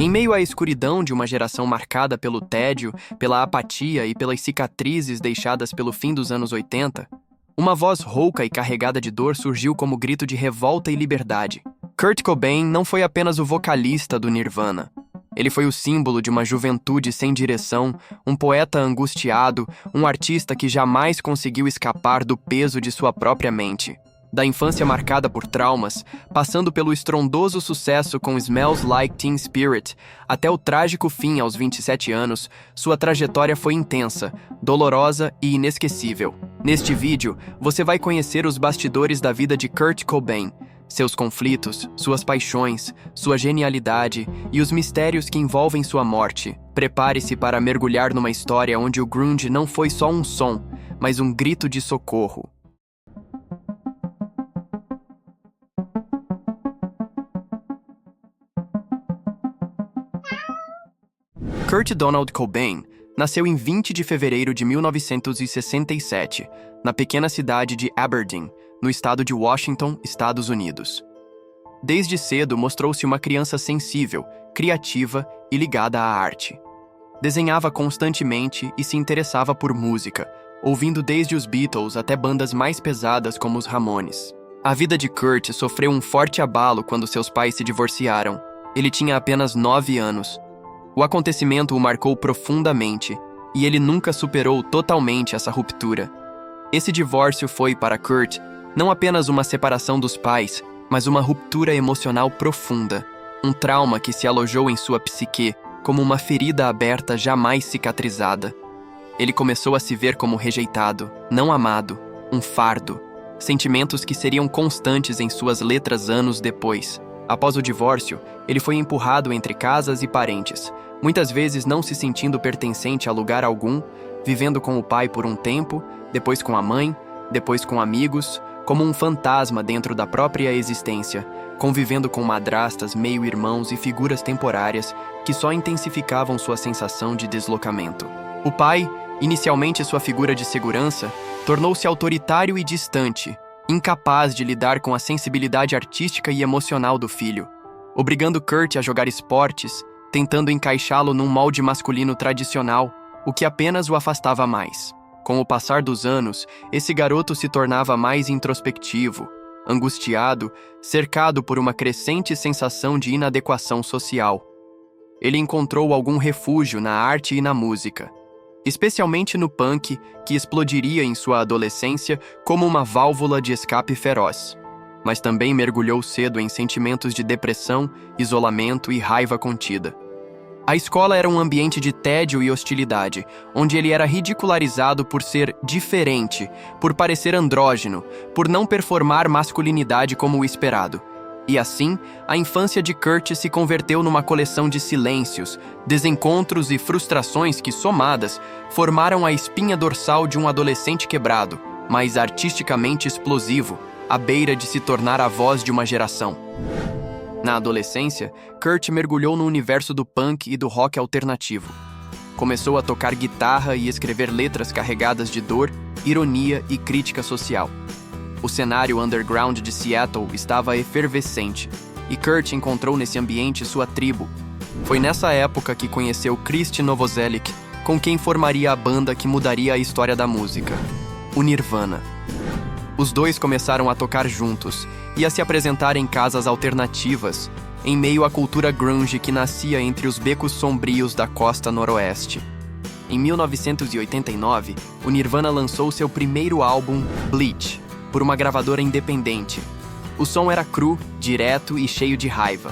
Em meio à escuridão de uma geração marcada pelo tédio, pela apatia e pelas cicatrizes deixadas pelo fim dos anos 80, uma voz rouca e carregada de dor surgiu como grito de revolta e liberdade. Kurt Cobain não foi apenas o vocalista do Nirvana. Ele foi o símbolo de uma juventude sem direção, um poeta angustiado, um artista que jamais conseguiu escapar do peso de sua própria mente. Da infância marcada por traumas, passando pelo estrondoso sucesso com Smells Like Teen Spirit, até o trágico fim aos 27 anos, sua trajetória foi intensa, dolorosa e inesquecível. Neste vídeo, você vai conhecer os bastidores da vida de Kurt Cobain, seus conflitos, suas paixões, sua genialidade e os mistérios que envolvem sua morte. Prepare-se para mergulhar numa história onde o grunge não foi só um som, mas um grito de socorro. Kurt Donald Cobain nasceu em 20 de fevereiro de 1967, na pequena cidade de Aberdeen, no estado de Washington, Estados Unidos. Desde cedo mostrou-se uma criança sensível, criativa e ligada à arte. Desenhava constantemente e se interessava por música, ouvindo desde os Beatles até bandas mais pesadas como os Ramones. A vida de Kurt sofreu um forte abalo quando seus pais se divorciaram. Ele tinha apenas 9 anos. O acontecimento o marcou profundamente, e ele nunca superou totalmente essa ruptura. Esse divórcio foi, para Kurt, não apenas uma separação dos pais, mas uma ruptura emocional profunda, um trauma que se alojou em sua psique como uma ferida aberta jamais cicatrizada. Ele começou a se ver como rejeitado, não amado, um fardo, sentimentos que seriam constantes em suas letras anos depois. Após o divórcio, ele foi empurrado entre casas e parentes, muitas vezes não se sentindo pertencente a lugar algum, vivendo com o pai por um tempo, depois com a mãe, depois com amigos, como um fantasma dentro da própria existência, convivendo com madrastas, meio-irmãos e figuras temporárias que só intensificavam sua sensação de deslocamento. O pai, inicialmente sua figura de segurança, tornou-se autoritário e distante, incapaz de lidar com a sensibilidade artística e emocional do filho, obrigando Kurt a jogar esportes, tentando encaixá-lo num molde masculino tradicional, o que apenas o afastava mais. Com o passar dos anos, esse garoto se tornava mais introspectivo, angustiado, cercado por uma crescente sensação de inadequação social. Ele encontrou algum refúgio na arte e na música, especialmente no punk, que explodiria em sua adolescência como uma válvula de escape feroz. Mas também mergulhou cedo em sentimentos de depressão, isolamento e raiva contida. A escola era um ambiente de tédio e hostilidade, onde ele era ridicularizado por ser diferente, por parecer andrógeno, por não performar masculinidade como o esperado. E assim, a infância de Kurt se converteu numa coleção de silêncios, desencontros e frustrações que, somadas, formaram a espinha dorsal de um adolescente quebrado, mas artisticamente explosivo, à beira de se tornar a voz de uma geração. Na adolescência, Kurt mergulhou no universo do punk e do rock alternativo. Começou a tocar guitarra e escrever letras carregadas de dor, ironia e crítica social. O cenário underground de Seattle estava efervescente, e Kurt encontrou nesse ambiente sua tribo. Foi nessa época que conheceu Krist Novoselic, com quem formaria a banda que mudaria a história da música, o Nirvana. Os dois começaram a tocar juntos e a se apresentar em casas alternativas, em meio à cultura grunge que nascia entre os becos sombrios da costa noroeste. Em 1989, o Nirvana lançou seu primeiro álbum, Bleach, por uma gravadora independente. O som era cru, direto e cheio de raiva.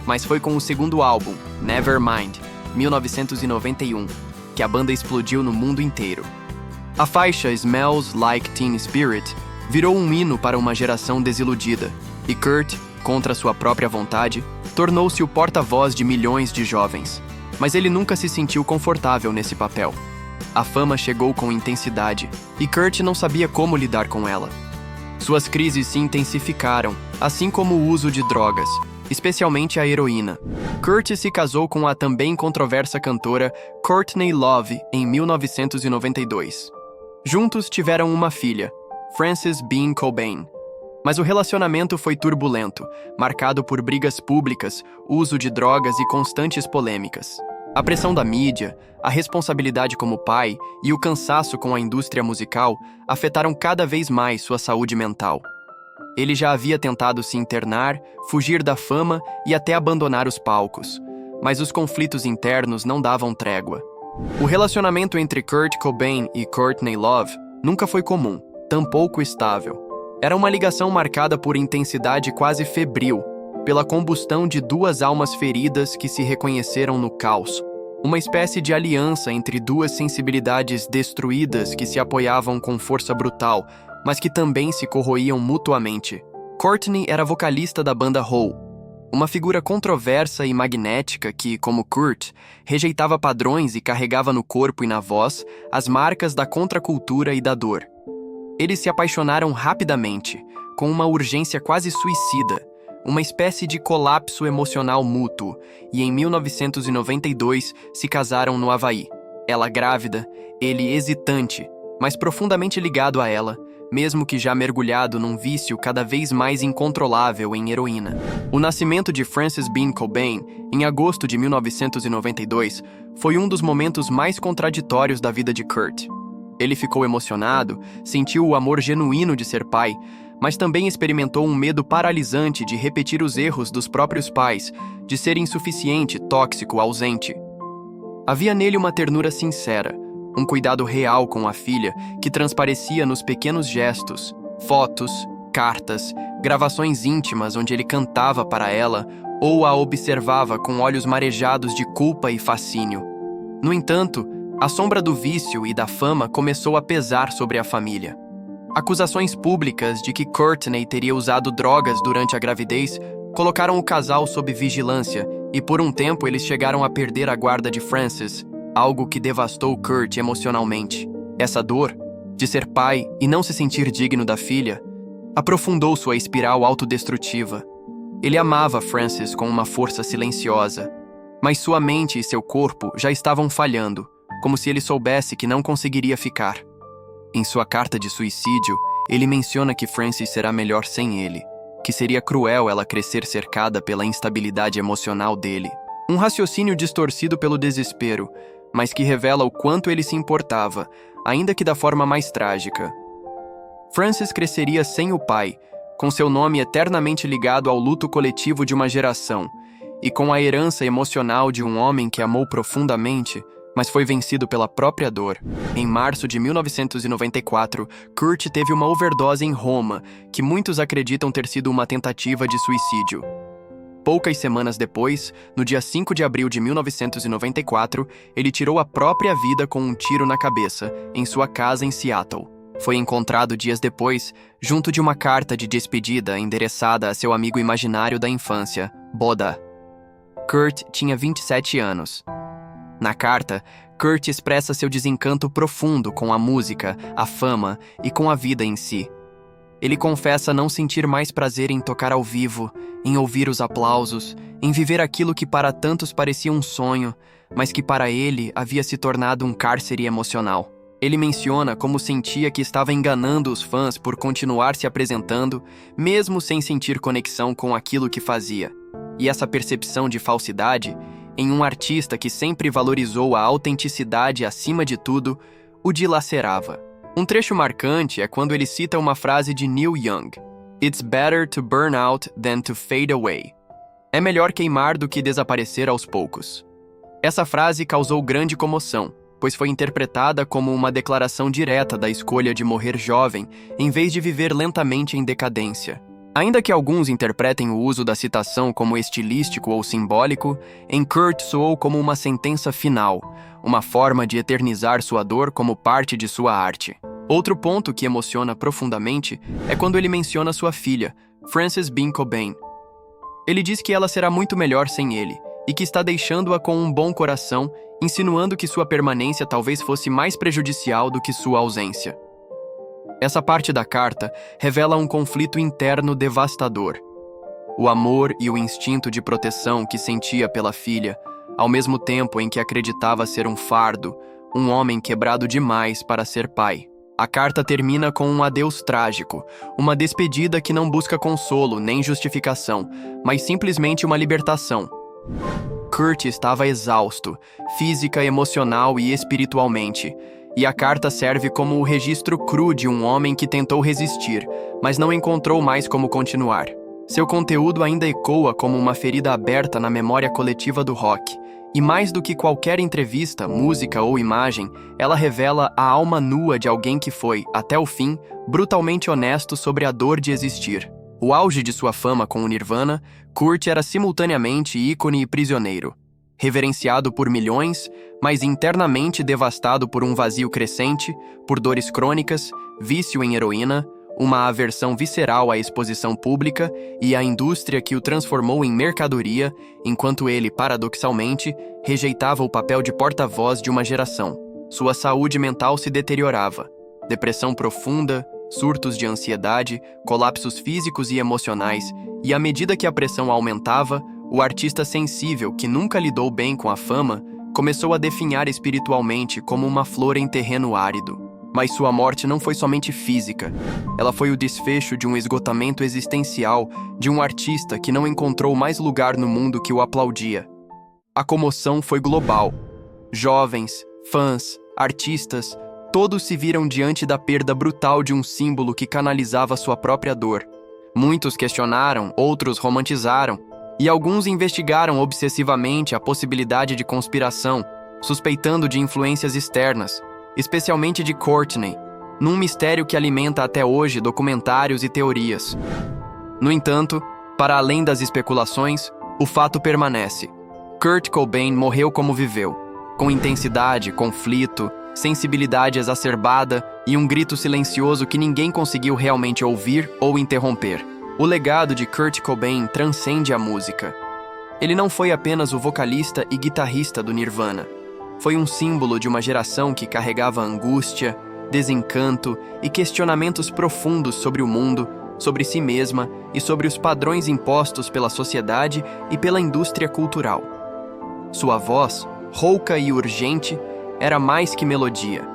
Mas foi com o segundo álbum, Nevermind, 1991, que a banda explodiu no mundo inteiro. A faixa Smells Like Teen Spirit virou um hino para uma geração desiludida, e Kurt, contra sua própria vontade, tornou-se o porta-voz de milhões de jovens. Mas ele nunca se sentiu confortável nesse papel. A fama chegou com intensidade, e Kurt não sabia como lidar com ela. Suas crises se intensificaram, assim como o uso de drogas, especialmente a heroína. Kurt se casou com a também controversa cantora Courtney Love em 1992. Juntos tiveram uma filha, Frances Bean Cobain. Mas o relacionamento foi turbulento, marcado por brigas públicas, uso de drogas e constantes polêmicas. A pressão da mídia, a responsabilidade como pai e o cansaço com a indústria musical afetaram cada vez mais sua saúde mental. Ele já havia tentado se internar, fugir da fama e até abandonar os palcos, mas os conflitos internos não davam trégua. O relacionamento entre Kurt Cobain e Courtney Love nunca foi comum, tampouco estável. Era uma ligação marcada por intensidade quase febril, pela combustão de duas almas feridas que se reconheceram no caos. Uma espécie de aliança entre duas sensibilidades destruídas que se apoiavam com força brutal, mas que também se corroíam mutuamente. Courtney era vocalista da banda Hole, uma figura controversa e magnética que, como Kurt, rejeitava padrões e carregava no corpo e na voz as marcas da contracultura e da dor. Eles se apaixonaram rapidamente, com uma urgência quase suicida, uma espécie de colapso emocional mútuo, e em 1992 se casaram no Havaí. Ela grávida, ele hesitante, mas profundamente ligado a ela, mesmo que já mergulhado num vício cada vez mais incontrolável em heroína. O nascimento de Frances Bean Cobain, em agosto de 1992, foi um dos momentos mais contraditórios da vida de Kurt. Ele ficou emocionado, sentiu o amor genuíno de ser pai, mas também experimentou um medo paralisante de repetir os erros dos próprios pais, de ser insuficiente, tóxico, ausente. Havia nele uma ternura sincera, um cuidado real com a filha que transparecia nos pequenos gestos, fotos, cartas, gravações íntimas onde ele cantava para ela ou a observava com olhos marejados de culpa e fascínio. No entanto, a sombra do vício e da fama começou a pesar sobre a família. Acusações públicas de que Courtney teria usado drogas durante a gravidez colocaram o casal sob vigilância e por um tempo eles chegaram a perder a guarda de Frances, algo que devastou Kurt emocionalmente. Essa dor, de ser pai e não se sentir digno da filha, aprofundou sua espiral autodestrutiva. Ele amava Frances com uma força silenciosa, mas sua mente e seu corpo já estavam falhando, como se ele soubesse que não conseguiria ficar. Em sua carta de suicídio, ele menciona que Frances será melhor sem ele, que seria cruel ela crescer cercada pela instabilidade emocional dele. Um raciocínio distorcido pelo desespero, mas que revela o quanto ele se importava, ainda que da forma mais trágica. Frances cresceria sem o pai, com seu nome eternamente ligado ao luto coletivo de uma geração, e com a herança emocional de um homem que amou profundamente, mas foi vencido pela própria dor. Em março de 1994, Kurt teve uma overdose em Roma, que muitos acreditam ter sido uma tentativa de suicídio. Poucas semanas depois, no dia 5 de abril de 1994, ele tirou a própria vida com um tiro na cabeça, em sua casa em Seattle. Foi encontrado dias depois, junto de uma carta de despedida endereçada a seu amigo imaginário da infância, Boda. Kurt tinha 27 anos. Na carta, Kurt expressa seu desencanto profundo com a música, a fama e com a vida em si. Ele confessa não sentir mais prazer em tocar ao vivo, em ouvir os aplausos, em viver aquilo que para tantos parecia um sonho, mas que para ele havia se tornado um cárcere emocional. Ele menciona como sentia que estava enganando os fãs por continuar se apresentando, mesmo sem sentir conexão com aquilo que fazia. E essa percepção de falsidade, em um artista que sempre valorizou a autenticidade acima de tudo, o dilacerava. Um trecho marcante é quando ele cita uma frase de Neil Young: "It's better to burn out than to fade away." É melhor queimar do que desaparecer aos poucos. Essa frase causou grande comoção, pois foi interpretada como uma declaração direta da escolha de morrer jovem, em vez de viver lentamente em decadência. Ainda que alguns interpretem o uso da citação como estilístico ou simbólico, em Kurt soou como uma sentença final, uma forma de eternizar sua dor como parte de sua arte. Outro ponto que emociona profundamente é quando ele menciona sua filha, Frances Bean Cobain. Ele diz que ela será muito melhor sem ele, e que está deixando-a com um bom coração, insinuando que sua permanência talvez fosse mais prejudicial do que sua ausência. Essa parte da carta revela um conflito interno devastador. O amor e o instinto de proteção que sentia pela filha, ao mesmo tempo em que acreditava ser um fardo, um homem quebrado demais para ser pai. A carta termina com um adeus trágico, uma despedida que não busca consolo nem justificação, mas simplesmente uma libertação. Kurt estava exausto, física, emocional e espiritualmente, e a carta serve como o registro cru de um homem que tentou resistir, mas não encontrou mais como continuar. Seu conteúdo ainda ecoa como uma ferida aberta na memória coletiva do rock, e mais do que qualquer entrevista, música ou imagem, ela revela a alma nua de alguém que foi, até o fim, brutalmente honesto sobre a dor de existir. O auge de sua fama com o Nirvana, Kurt era simultaneamente ícone e prisioneiro. Reverenciado por milhões, mas internamente devastado por um vazio crescente, por dores crônicas, vício em heroína, uma aversão visceral à exposição pública e à indústria que o transformou em mercadoria, enquanto ele, paradoxalmente, rejeitava o papel de porta-voz de uma geração. Sua saúde mental se deteriorava. Depressão profunda, surtos de ansiedade, colapsos físicos e emocionais, e à medida que a pressão aumentava, o artista sensível, que nunca lidou bem com a fama, começou a definhar espiritualmente como uma flor em terreno árido. Mas sua morte não foi somente física. Ela foi o desfecho de um esgotamento existencial de um artista que não encontrou mais lugar no mundo que o aplaudia. A comoção foi global. Jovens, fãs, artistas, todos se viram diante da perda brutal de um símbolo que canalizava sua própria dor. Muitos questionaram, outros romantizaram, e alguns investigaram obsessivamente a possibilidade de conspiração, suspeitando de influências externas, especialmente de Courtney, num mistério que alimenta até hoje documentários e teorias. No entanto, para além das especulações, o fato permanece. Kurt Cobain morreu como viveu, com intensidade, conflito, sensibilidade exacerbada e um grito silencioso que ninguém conseguiu realmente ouvir ou interromper. O legado de Kurt Cobain transcende a música. Ele não foi apenas o vocalista e guitarrista do Nirvana. Foi um símbolo de uma geração que carregava angústia, desencanto e questionamentos profundos sobre o mundo, sobre si mesma e sobre os padrões impostos pela sociedade e pela indústria cultural. Sua voz, rouca e urgente, era mais que melodia.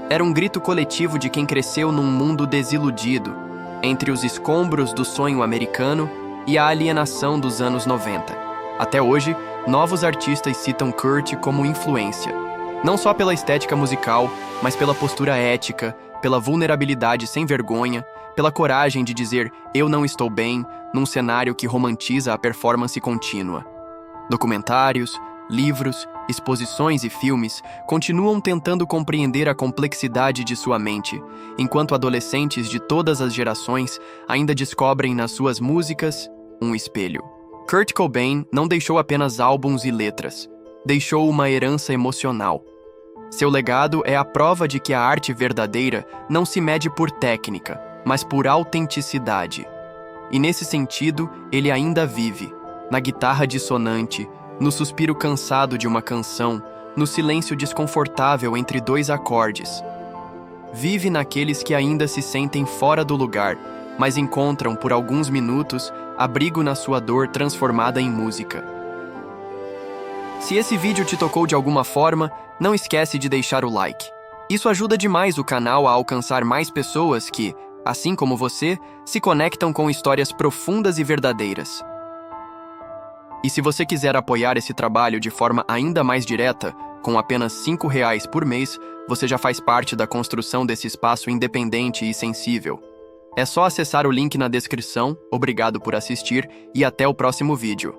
Era um grito coletivo de quem cresceu num mundo desiludido, entre os escombros do sonho americano e a alienação dos anos 90. Até hoje, novos artistas citam Kurt como influência, não só pela estética musical, mas pela postura ética, pela vulnerabilidade sem vergonha, pela coragem de dizer "eu não estou bem" num cenário que romantiza a performance contínua. Documentários, livros, exposições e filmes continuam tentando compreender a complexidade de sua mente, enquanto adolescentes de todas as gerações ainda descobrem nas suas músicas um espelho. Kurt Cobain não deixou apenas álbuns e letras, deixou uma herança emocional. Seu legado é a prova de que a arte verdadeira não se mede por técnica, mas por autenticidade. E nesse sentido, ele ainda vive, na guitarra dissonante, no suspiro cansado de uma canção, no silêncio desconfortável entre dois acordes. Vive naqueles que ainda se sentem fora do lugar, mas encontram por alguns minutos abrigo na sua dor transformada em música. Se esse vídeo te tocou de alguma forma, não esquece de deixar o like. Isso ajuda demais o canal a alcançar mais pessoas que, assim como você, se conectam com histórias profundas e verdadeiras. E se você quiser apoiar esse trabalho de forma ainda mais direta, com apenas R$ 5 por mês, você já faz parte da construção desse espaço independente e sensível. É só acessar o link na descrição. Obrigado por assistir e até o próximo vídeo.